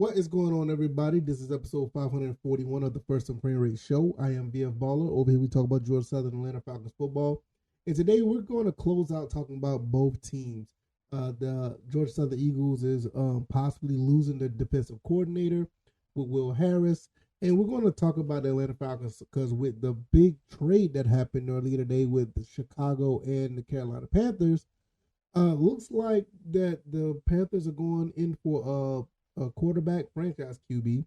What is going on, everybody? This is episode 541 of the First and Frame Rate Show. I am VF Baller. Over here, we talk about Georgia Southern Atlanta Falcons football. And today, we're going to close out talking about both teams. The Georgia Southern Eagles is possibly losing their defensive coordinator with Will Harris. And we're going to talk about the Atlanta Falcons because with the big trade that happened earlier today with the Chicago and the Carolina Panthers, looks like that the Panthers are going in for a quarterback franchise QB,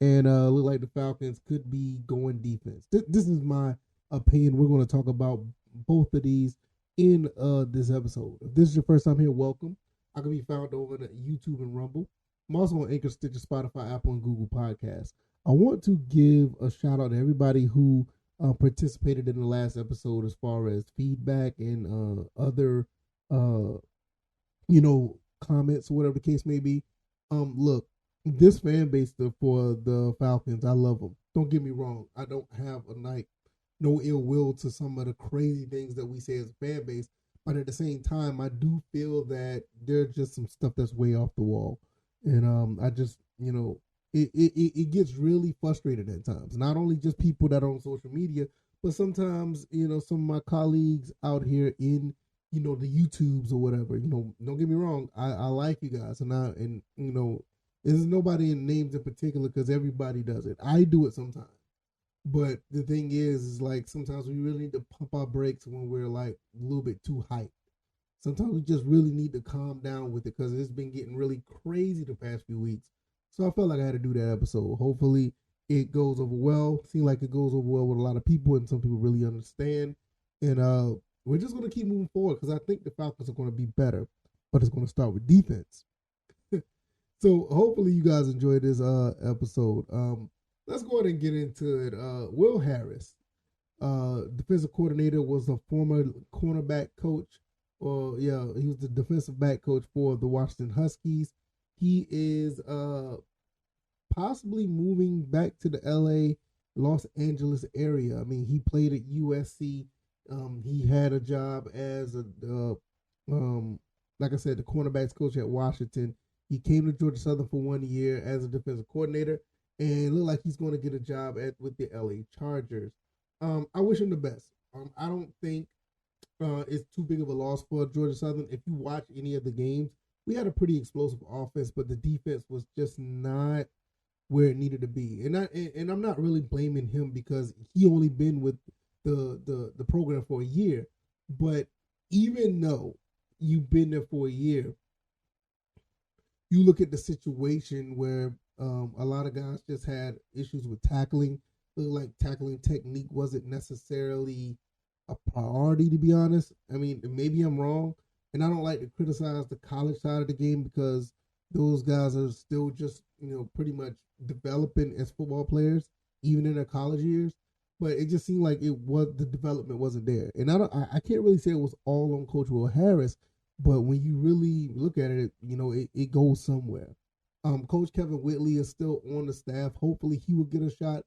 and look like the Falcons could be going defense. This is my opinion. We're going to talk about both of these in this episode. If this is your first time here, welcome. I can be found over at YouTube and Rumble. I'm also on Anchor, Stitcher, Spotify, Apple, and Google Podcasts. I want to give a shout out to everybody who participated in the last episode as far as feedback and other comments or whatever the case may be. Look, this fan base for the Falcons, I love them. Don't get me wrong. I don't have no ill will to some of the crazy things that we say as a fan base, but at the same time, I do feel that there's just some stuff that's way off the wall, and I just it gets really frustrated at times. Not only just people that are on social media, but sometimes some of my colleagues out here in the YouTubes or whatever. Don't get me wrong. I like you guys, and there's nobody in names in particular because everybody does it. I do it sometimes, but the thing is like sometimes we really need to pump our brakes when we're like a little bit too hyped. Sometimes we just really need to calm down with it because it's been getting really crazy the past few weeks. So I felt like I had to do that episode. Hopefully it goes over well. Seems like it goes over well with a lot of people, and some people really understand. And we're just going to keep moving forward because I think the Falcons are going to be better, but it's going to start with defense. So hopefully you guys enjoyed this episode. Let's go ahead and get into it. Will Harris, defensive coordinator, was a former cornerback coach. He was the defensive back coach for the Washington Huskies. He is possibly moving back to the LA, Los Angeles area. I mean, he played at USC. He had a job as like I said, the cornerbacks coach at Washington. He came to Georgia Southern for 1 year as a defensive coordinator, and it looked like he's going to get a job with the LA Chargers. I wish him the best. I don't think it's too big of a loss for Georgia Southern. If you watch any of the games, we had a pretty explosive offense, but the defense was just not where it needed to be. And I'm not really blaming him because he only been with the program for a year. But even though you've been there for a year, you look at the situation where a lot of guys just had issues with tackling. Looked like tackling technique wasn't necessarily a priority, to be honest. I mean, maybe I'm wrong, and I don't like to criticize the college side of the game because those guys are still just pretty much developing as football players, even in their college years. But it just seemed like the development wasn't there, and I can't really say it was all on Coach Will Harris, but when you really look at it, it goes somewhere. Coach Kevin Whitley is still on the staff. Hopefully, he will get a shot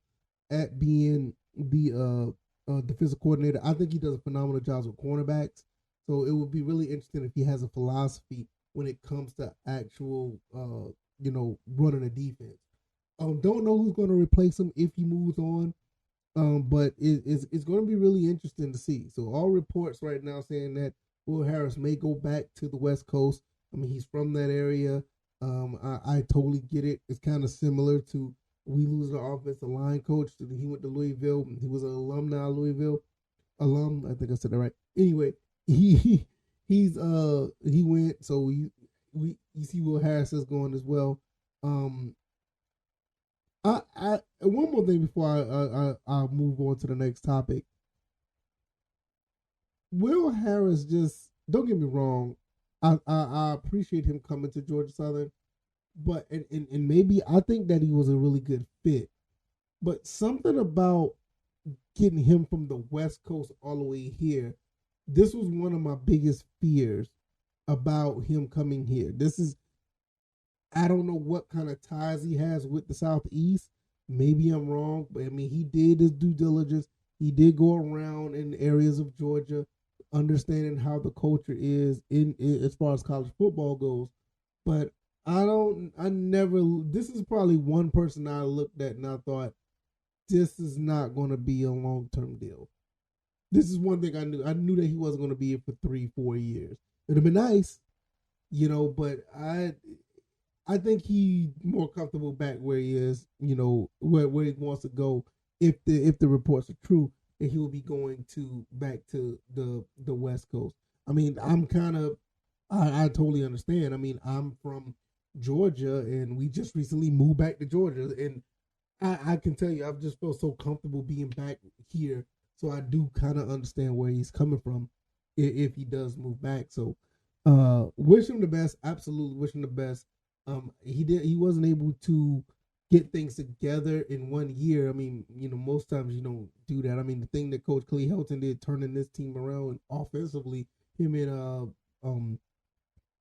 at being the defensive coordinator. I think he does a phenomenal job with cornerbacks, so it would be really interesting if he has a philosophy when it comes to actual, running a defense. Don't know who's going to replace him if he moves on. But it's going to be really interesting to see. So all reports right now saying that Will Harris may go back to the West Coast. I mean, he's from that area. I totally get it. It's kind of similar to we lose our offensive line coach. He went to Louisville. He was an alumni Louisville alum. I think I said that right. Anyway, he went. So you see Will Harris is going as well. I one more thing before I move on to the next topic. Will Harris, just don't get me wrong, I appreciate him coming to Georgia Southern, but and maybe I think that he was a really good fit, but something about getting him from the West Coast all the way here, this was one of my biggest fears about him coming here. I don't know what kind of ties he has with the Southeast. Maybe I'm wrong, but I mean, he did his due diligence. He did go around in areas of Georgia, understanding how the culture is in as far as college football goes. But I never. This is probably one person I looked at and I thought this is not going to be a long term deal. This is one thing I knew. I knew that he wasn't going to be here for 3-4 years. It'd have been nice, but I think he's more comfortable back where he is, where he wants to go. If the reports are true, that he will be going to back to the West Coast. I mean, I totally understand. I mean, I'm from Georgia, and we just recently moved back to Georgia, and I can tell you, I've just felt so comfortable being back here. So I do kind of understand where he's coming from if he does move back. So wish him the best. Absolutely wish him the best. He wasn't able to get things together in 1 year. I mean, most times you don't do that. I mean, the thing that Coach Clay Helton did, turning this team around offensively, him and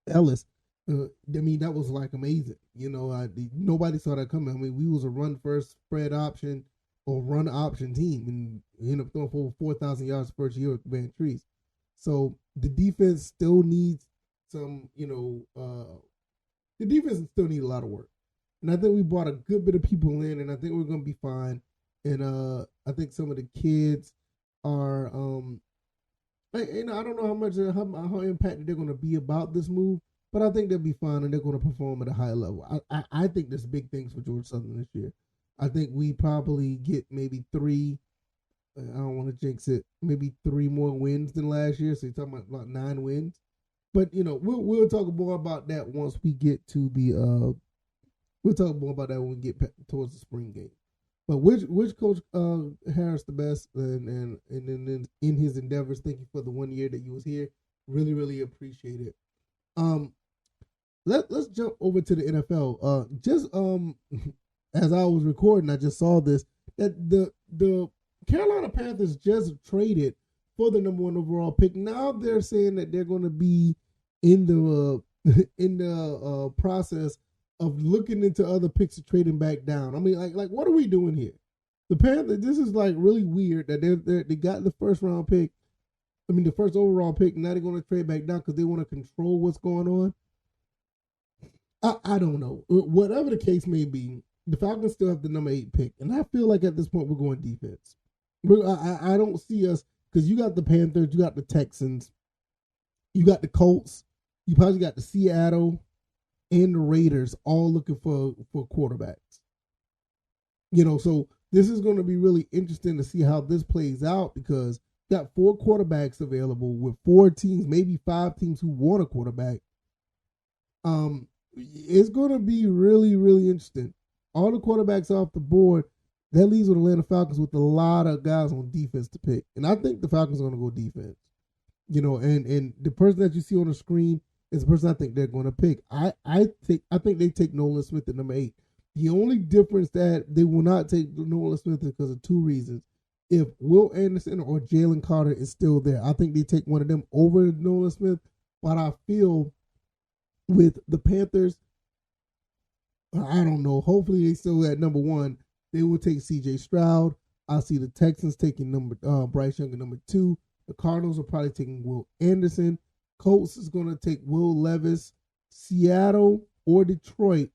Ellis. I mean, that was like amazing. Nobody saw that coming. I mean, we was a run first spread option or run option team, and we ended up throwing for over 4,000 yards first year with Van Trees. So the defense still needs some, the defense still needs a lot of work. And I think we brought a good bit of people in, and I think we're going to be fine. And I think some of the kids are, I don't know how impacted they're going to be about this move, but I think they'll be fine and they're going to perform at a high level. I think there's big things for Georgia Southern this year. I think we probably get maybe three. I don't want to jinx it. Maybe 3 more wins than last year. So you're talking about 9 wins. But we'll talk more about that once we get to the. We'll talk more about that when we get towards the spring game. But which coach Harris the best and in his endeavors. Thank you for the 1 year that you was here. Really, really appreciate it. Let's jump over to the NFL. Just as I was recording, I just saw this that the Carolina Panthers just traded for the number 1 overall pick. Now they're saying that they're going to be in the process of looking into other picks and trading back down. I mean, like what are we doing here? The Panthers. This is like really weird that they got the first round pick. I mean, the first overall pick. Now they're going to trade back down because they want to control what's going on. I don't know. Whatever the case may be, the Falcons still have the number 8 pick, and I feel like at this point we're going defense. I don't see us because you got the Panthers, you got the Texans, you got the Colts, you probably got the Seattle and the Raiders all looking for quarterbacks. So this is going to be really interesting to see how this plays out because you got 4 quarterbacks available with 4 teams, maybe 5 teams who want a quarterback. It's going to be really, really interesting. All the quarterbacks off the board, that leaves with Atlanta Falcons with a lot of guys on defense to pick. And I think the Falcons are going to go defense. And the person that you see on the screen is the person I think they're going to pick. I think they take Nolan Smith at number 8. The only difference that they will not take Nolan Smith is because of 2 reasons. If Will Anderson or Jalen Carter is still there, I think they take one of them over Nolan Smith. But I feel with the Panthers, I don't know. Hopefully they still at number 1. They will take C.J. Stroud. I see the Texans taking Bryce Young at number 2. The Cardinals are probably taking Will Anderson. Colts is going to take Will Levis. Seattle or Detroit.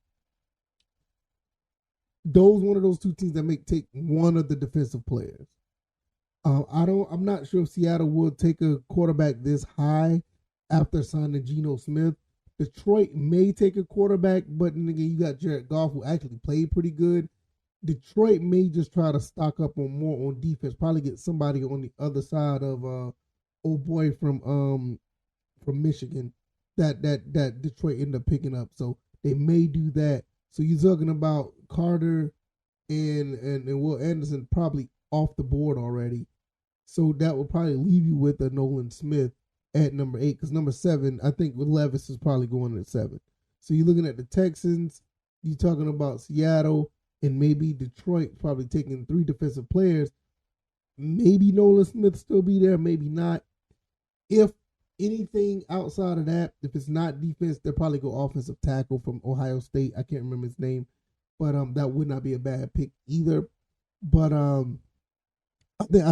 One of those 2 teams that may take one of the defensive players. I'm not sure if Seattle will take a quarterback this high after signing Geno Smith. Detroit may take a quarterback, but then again, you got Jared Goff, who actually played pretty good. Detroit may just try to stock up on more on defense, probably get somebody on the other side of old boy from Michigan that Detroit ended up picking up. So they may do that. So you're talking about Carter and Will Anderson probably off the board already. So that will probably leave you with a Nolan Smith at number 8, because number 7, I think with Levis is probably going at 7. So you're looking at the Texans, you're talking about Seattle, and maybe Detroit probably taking 3 defensive players. Maybe Nolan Smith still be there, maybe not. If anything outside of that, if it's not defense, they'll probably go offensive tackle from Ohio State. I can't remember his name, but that would not be a bad pick either. But I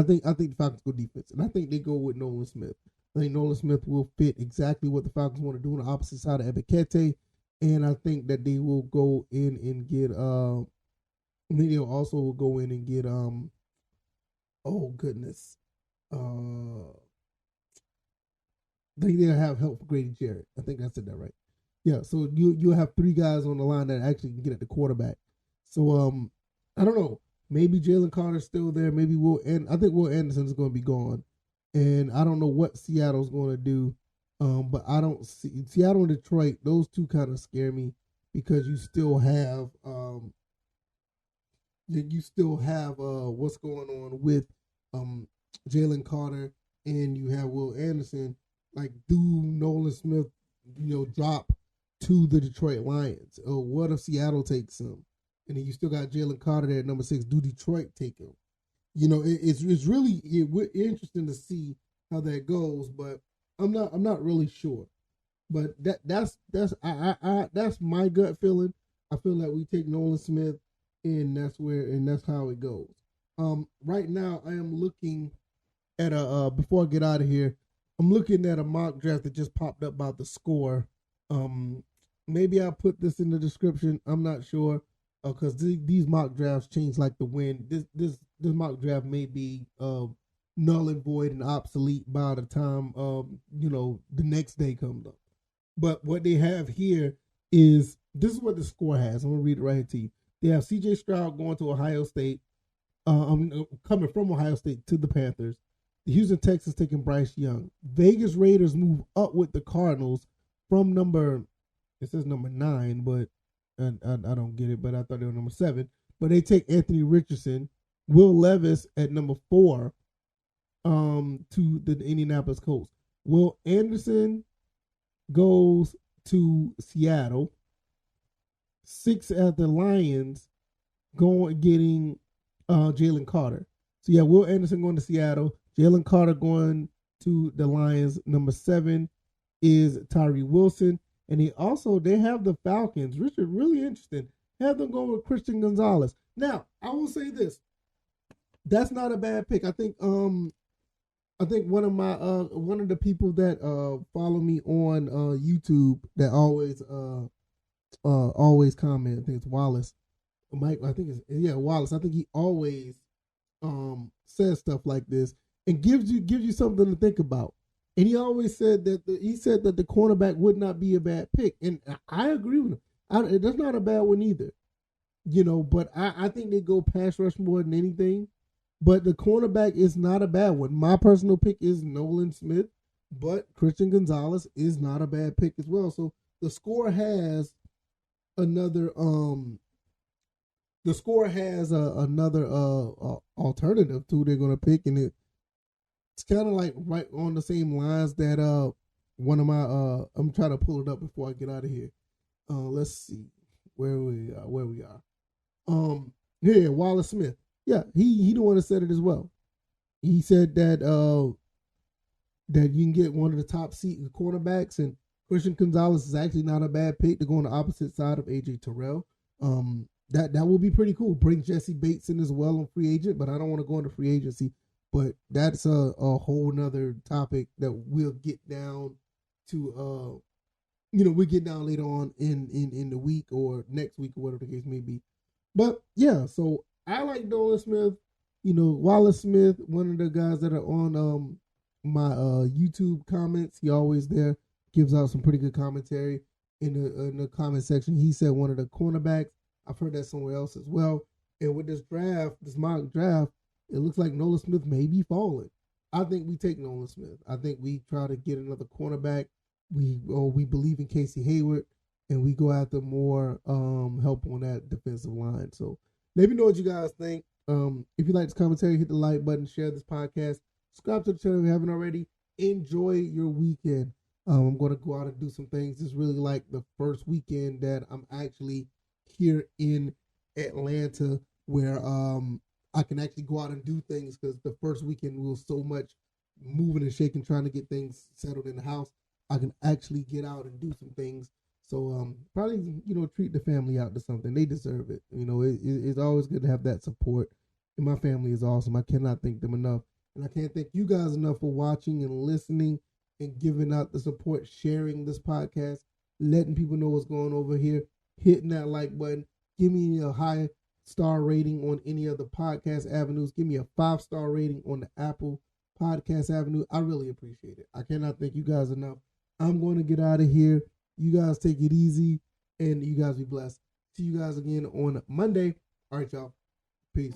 think the Falcons go defense, and I think they go with Nolan Smith. I think Nolan Smith will fit exactly what the Falcons want to do on the opposite side of Ebiketie. and I think that they will go in and get. I think they'll also go in and get. Oh goodness. I think they'll have help for Grady Jarrett. I think I said that right. Yeah. So you'll have three guys on the line that actually can get at the quarterback. So I don't know. Maybe Jalen Carter's still there. Maybe I think Will Anderson is going to be gone, and I don't know what Seattle's going to do. But I don't see Seattle and Detroit. Those two kind of scare me because you still have what's going on with Jalen Carter, and you have Will Anderson. Like, do Nolan Smith, drop to the Detroit Lions? Or what if Seattle takes him? And then you still got Jalen Carter there at number 6. Do Detroit take him? It's really interesting to see how that goes, but I'm not really sure. But that's my gut feeling. I feel like we take Nolan Smith, and that's how it goes. Right now I am looking at before I get out of here, I'm looking at a mock draft that just popped up about the score. Maybe I'll put this in the description. I'm not sure because these mock drafts change like the wind. This mock draft may be null and void and obsolete by the time the next day comes up. But what they have here is this is what the score has. I'm gonna read it right here to you. They have C.J. Stroud going to Ohio State. Coming from Ohio State to the Panthers. The Houston Texans taking Bryce Young. Vegas Raiders move up with the Cardinals from it says number 9, but I don't get it, but I thought they were number 7. But they take Anthony Richardson, Will Levis at number 4 to the Indianapolis Colts. Will Anderson goes to Seattle. 6 at the Lions getting Jalen Carter. So yeah, Will Anderson going to Seattle. Jalen Carter going to the Lions. Number 7 is Tyree Wilson. And they have the Falcons. Richard, really interesting. Have them going with Christian Gonzalez. Now, I will say this. That's not a bad pick. I think one of the people that follow me on YouTube that always comment, I think it's Wallace. Mike, Wallace. I think he always says stuff like this and gives you something to think about. And he always said that the cornerback would not be a bad pick, and I agree with him. That's not a bad one either, But I think they go pass rush more than anything. But the cornerback is not a bad one. My personal pick is Nolan Smith, but Christian Gonzalez is not a bad pick as well. So the score has another another alternative to who they're gonna pick, and it's kind of like right on the same lines that one of my I'm trying to pull it up before I get out of here. Let's see where we are. Here, Wallace Smith. Yeah, he the one that said it as well. He said that that you can get one of the top seat cornerbacks, and Christian Gonzalez is actually not a bad pick to go on the opposite side of AJ Terrell. That will be pretty cool. Bring Jesse Bates in as well on free agent, but I don't want to go into free agency. But that's a whole nother topic that we'll get down to. We'll get down later on in the week or next week or whatever the case may be. But yeah, so I like Nolan Smith. Wallace Smith, one of the guys that are on my YouTube comments. He always there gives out some pretty good commentary in the comment section. He said one of the cornerbacks. I've heard that somewhere else as well. And with this mock draft, it looks like Nolan Smith may be falling. I think we take Nolan Smith. I think we try to get another cornerback. We believe in Casey Hayward, and we go after more help on that defensive line. So let me know what you guys think. If you like this commentary, hit the like button, share this podcast, subscribe to the channel if you haven't already. Enjoy your weekend. I'm going to go out and do some things. This is really like the first weekend that I'm actually here in Atlanta where I can actually go out and do things, because the first weekend we was so much moving and shaking trying to get things settled in the house. I can actually get out and do some things. So probably, treat the family out to something. They deserve it. It's always good to have that support. And my family is awesome. I cannot thank them enough. And I can't thank you guys enough for watching and listening and giving out the support, sharing this podcast. letting people know what's going over here, hitting that like button. Give me a high star rating on any of the podcast avenues. Give me a 5-star rating on the Apple Podcast Avenue. I really appreciate it. I cannot thank you guys enough. I'm going to get out of here. You guys take it easy, and you guys be blessed. See you guys again on Monday. All right, y'all. Peace.